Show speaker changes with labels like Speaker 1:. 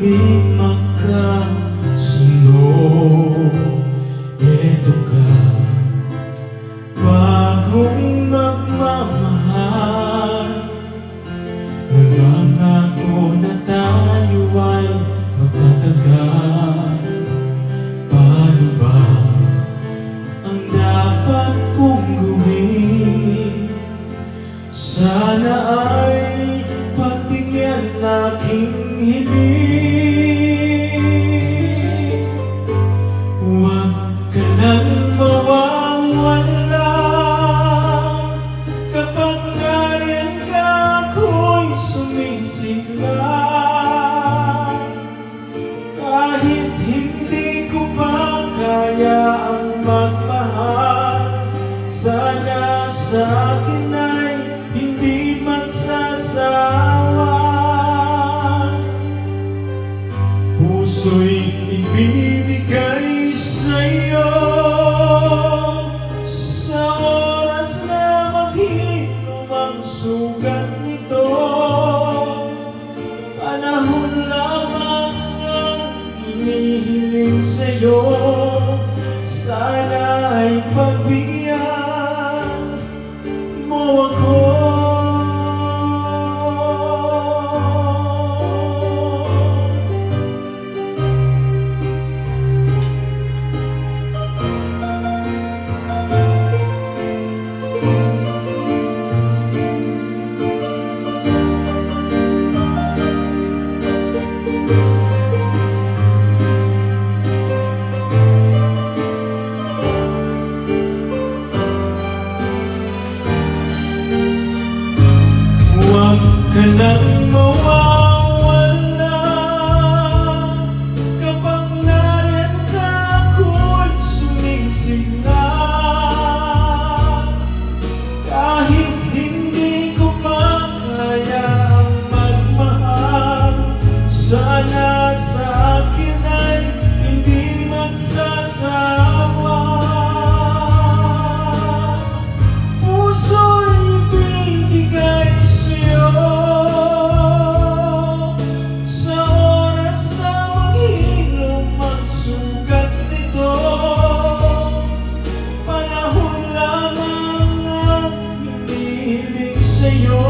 Speaker 1: di magkasundo. Eto ka, bagong magmamahal, nangangako na tayo ay magtatagal. Paano ba ang dapat kong gawin? Sana ay pagbigyan aking hiling. Huwag ka nang mawawala, kapag nariyan ka ako'y sumisigla. Kahit hindi ko pa kaya ang magmahal, sana sa akin ay hindi magsasawa. Puso'y ibibigay sa'yo sa oras na maghilom ang sugat nito. Panahon lamang ang inihiling sa'yo, sana ay pagbigyan mo ako. Huwag ka lang mawawala, kapag nariyan ka ako'y sumisigla. Kahit hindi ko pa kaya ang magmahal, sana sa akin ay hindi magsasawa. Puso'y ibibigay sa'yo sa oras na maghilom ang sugat nito. Panahon lamang ang hinihiling sa'yo,